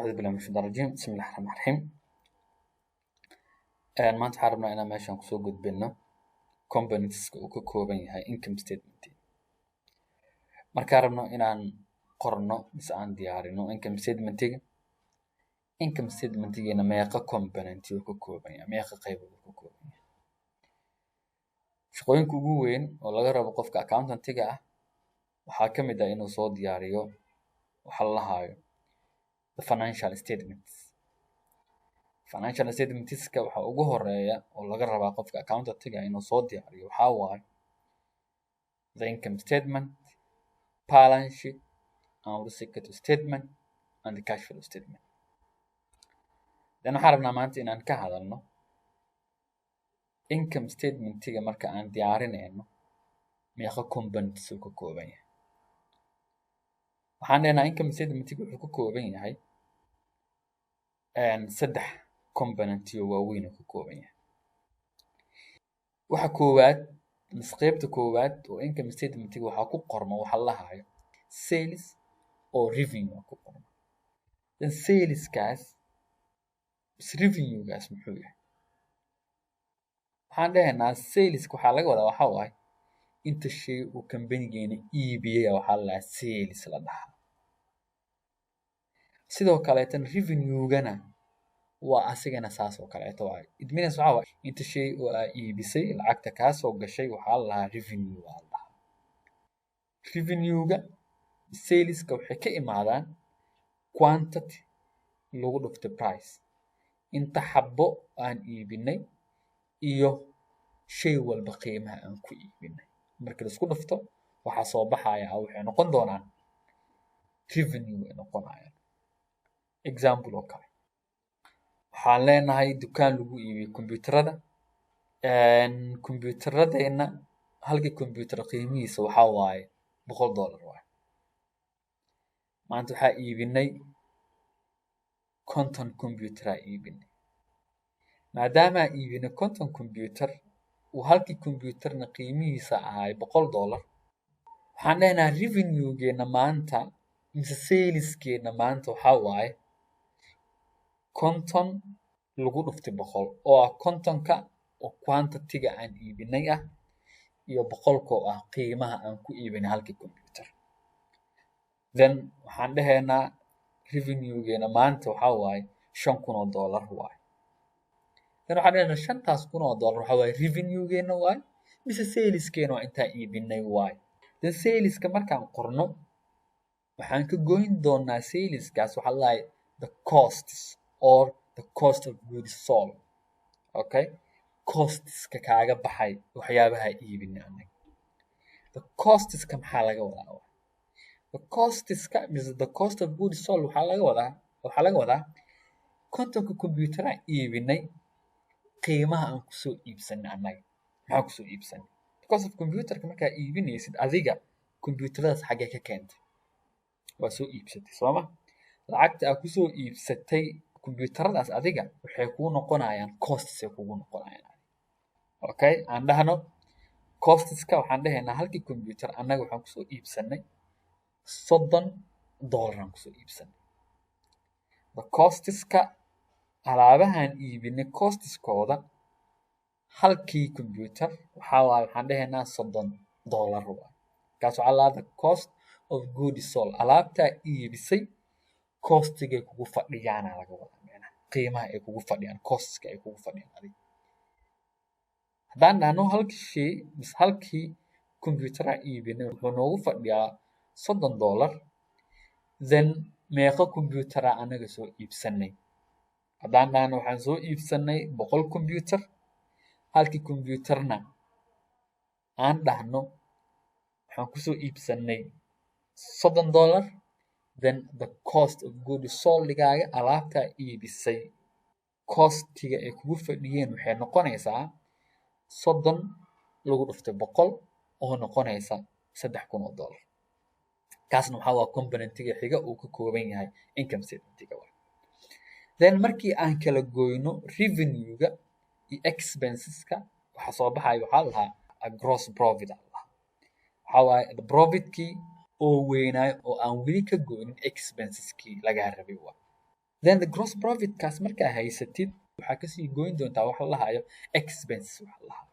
أعوذ بالله من الشيطان الرجيم بسم الله الرحمن الرحيم maanta waxaan rabnaa inaan meeshan kusoo gudbino componentska uu ka kooban yahay income statement markaan rabno inaan qorno mise aan diyaarino income statementgeena meeqa component uu ka kooban yahay meeqa qaybood uu ka kooban yahay shaqooyinka ugu weyn oo laga rabo qofka accountant-ga ah waxaa ka mid ah inuu soo diyaariyo waxa la lahayo the financial statementska waxa ugu horeeya oo laga rabaa qofka accountant-ga inuu soo diyaariyo waxa waaye the income statement, balance sheet, and executive statement and the cash flow statement. Dan waxaan rabnaa maanta inaan ka hadalno income statementga marka aan diyaarinayno meeqa components uu ka kooban yahay. Waxaan leenahay income statementga wuxuu ka kooban yahay saddex component oo waaweyn uu ka kooban yahay. Waxa koowaad qaybta koowaad oo income statementga waxaa ku qorma waxa la lahayo sales or revenue ku qorma. Dan saleskaas revenue-gaas muxuu yahay? Waxaan dhahaynaa saleska waxaa laga wadaa waxa waaye inta shay uu company-geena iibiyay waxaa la lahaa sales la dhahaa. Sidoo kale tan revenue-gana waa asigana saas oo kaleeto waaye. It means waxa waaye inta shay oo aa iibisay lacagta kaa soo gashay waxaa la lahaa revenue waa la dhahaa. Revenue-ga saleska waxay ka imaadaan quantity lagu dhufto price. Inta xabbo aan iibinay iyo shay walba qiimaha aan ku iibinay. Marka la isku dhufto waxaa soo baxaya waxay noqon doonaan revenue ay noqonayaan. Example oo kale waxaan leenahay dukaan lagu iibiyo kombiyuutarada. Kombiyuutaradeena halkii kombiyuutar qiimihiisa waxaa waaye $100 waaye. Maanta waxaa iibinay 50 kombiyuutar aa iibinay. Maadaama aan iibinay 50 kombiyuutar oo halkii kombiyuutarna qiimihiisa ahay $100 waxaan leenahay revenue-geena maanta mise saleskeena maanta waxaa waaye 50 lagu dhuftay 100 oo ah 50ka oo quantity-ga aan iibinay ah iyo 100ka oo ah qiimaha aan ku iibinay halkii kombiyuutar. Then waxaan dhahaynaa revenue-geena maanta waxaa waaye $5,000 waaye. Then waxaan dhahaynaa $5,000 waxaa waaye revenue-geena waaye mise saleskeena waa intaan iibinay waaye. Then saleska markaan qorno waxaan ka goyn doonaa saleskaas waxaa la lahayaa the costs or the cost of goods sold. Okay? Costs-ka kaaga baxay waxyaabaha iibinay anaga. The costs-ka maxaa laga wadaa? The costs-ka mise the cost of goods sold waxaa laga wadaa 50ka kombiyuutar aan iibinay qiimaha aan kusoo iibsanay anaga. Maxaa kusoo iibsanay? Because of computerka markaa iibinaysid adiga kombiyuutaradaas xagee ka keentay? Waa soo iibsatay sooma? Lacagta aad kusoo iibsatay kombiyuutaradaas adiga waxay kuu noqonayaan costs ay kugu noqonayaan. Okay? Aan dhahno costs-ka waxaan dhahaynaa halkii kombiyuutar anaga waxaan kusoo iibsanay $30 aan kusoo iibsanay. The costs-ka alaabahan iibinay costs-kooda halkii kombiyuutar waxaa waaye waxaan dhahaynaa $30 waaye. Kaas waxaa la lahaa the cost of goods sold. Alaabtaa iibisay cost-gay kugu fadhiyaana laga wadaa meena. Qiimaha ay kugu fadhiyaan costs-ka ay kugu fadhiyaan adiga. Haddaan dhahno halkii shay mise halkii kombiyuutar aan iibinay wuxuu noogu fadhiyaa $30 then meeqa kombiyuutar aan anaga soo iibsanay? Haddaan dhahno waxaan soo iibsanay 100 kombiyuutar halkii kombiyuutarna aan dhahno waxaan kusoo iibsanay $30 then the cost of goods sold-gaaga alaabtaa iibisay cost-ga ay kugu fadhiyeen waxay noqonaysaa 30 lagu dhuftay 100 oo noqonaysa $3,000. Kaasna waxaa waa component-ga xiga uu ka kooban yahay income statement-ga. Then markii aan kala goyno revenue-ga iyo expenses-ka waxa soo baxaya waxaa la lahaa a gross profit la lahaa. Waxaa waaye the profit-kii oo weynaayo oo aan weli ka goynin expenses-kii lagaa rabay waa. then the gross profit kaas markaa haysatid waxaa kasii goyn doontaa wax la lahayo expenses wax la lahayo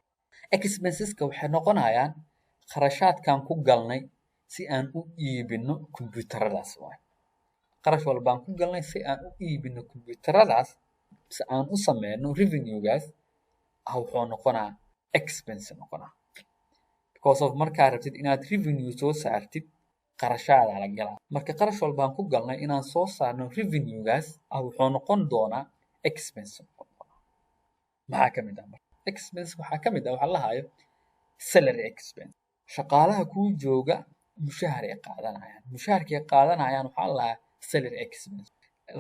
expenseska waxay noqonayaan kharashaadkan ku galnay si aan u iibino kombiyuutaradaas waay qarash walbaan ku galnay si aan u iibino kombiyuutaradaas si aan u sameyno revenuegaas wuxuu noqonaa expense noqonaa because of markaa rabtid inaad revenue soo saartid qarashaadaa la galaa marka qarash walbaan ku galnay inaan soo saarno revenuegaas wuxuu noqon doonaa expense noqon doonaa maxaa ka mid ah marka expense waxaa ka mid ah waxa la lahayo salary expense shaqaalaha kuu jooga mushaar ay qaadanayaan mushaarkay qaadanayaan waxaa la lahaa salary expense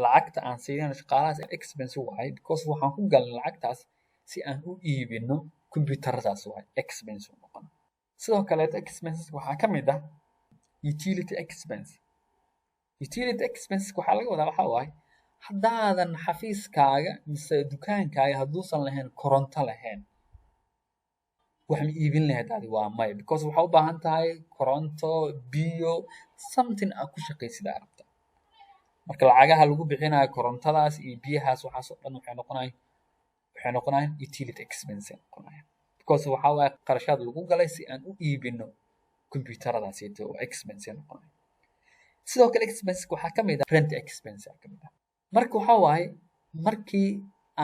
lacagta aan siinayno shaqaalahaas expense waaye because waxaan ku galnay lacagtaas si aan u iibino kombiyuutaradaas waaye expense u noqon sidoo kaleeto expenses waxaa ka mid ah utility expense utility expenses waxaa laga wadaa waxaa waaye haddaadan xafiiskaaga mise dukaankaaga hadduusan lahayn koronto lahayn wax ma iibin lahayd adi waa maya because waxaa u baahan tahay koronto biyo something aad ku shaqaysid aad rabta marka lacagaha lagu bixinayo korontadaas iyo biyahaas waxaas oo dhan waxay noqonayaan utility expense noqonayaan because waxaa waaye qarashaad lagu galay si aan u iibino kombiyuutaradaas oo expense noqonaya sidoo kale expense waxaa ka mid ah rent expense ka mid ah marka waxaa waaye markii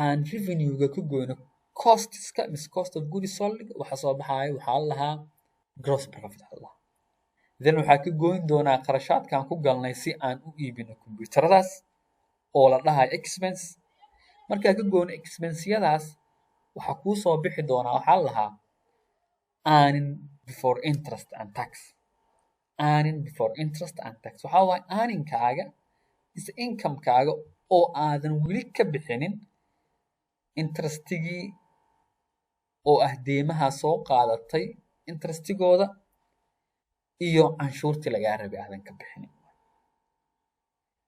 aan revenue-ga ku goyno costs-ka mise cost of goods sold waxa soo baxayo waxaa la lahaa gross profit Allah then waxaa ka goyn doonaa qarashaadkan ku galnay si aan u iibino kombiyuutaradaas oo la dhahayo expense markaa ka goyno expense-yadaas waxaa kuu soo bixi doonaa waxaa la lahaa earning before interest and tax earning before interest and tax waxaa waaye earningkaaga mise income-kaaga oo aadan weli ka bixinin interestigii oo ah deymaha soo qaadatay interestigooda iyo canshuurtii lagaa rabay aadan ka bixinin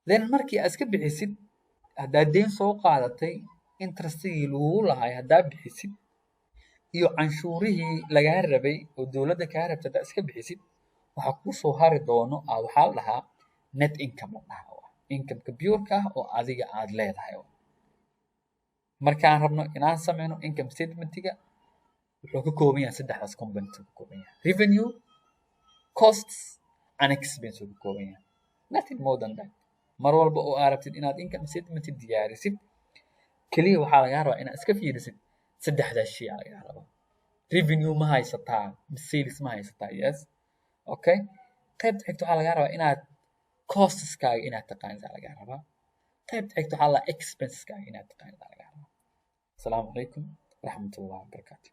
then markii aad iska bixisid haddaad deyn soo qaadatay interestigii lagugu lahay haddaad bixisid iyo canshuurihii lagaa rabay oo dowladda kaa rabtay haddaad iska bixisid waxaa kuu soo hari doono waxaa la dhahaa net income la dhahaa income-ka pure-ka ah oo adiga aad leedahay markaan rabno inaan sameyno income statement-ga wuxuu ka kooban yahay saddexdaas component ka kooban yahay revenue costs and expense ka kooban yahay nothing more than that mar walba oo aad rabtid inaad income statement diyaarisid kaliya waxaa lagaa rabaa inaad iska fiirisid saddexdaas shay lagaa rabaa revenue ma haysataa sales ma haysataa yes okay qaybta xigta waxaa lagaa rabaa inaad costs-kaaga inaad taqaanid lagaa rabaa qaybta xigta waxaa la expenses-kaaga inaad taqaanid lagaa rabaa asalaamu calaykum waraxmatullahi wabarakaatu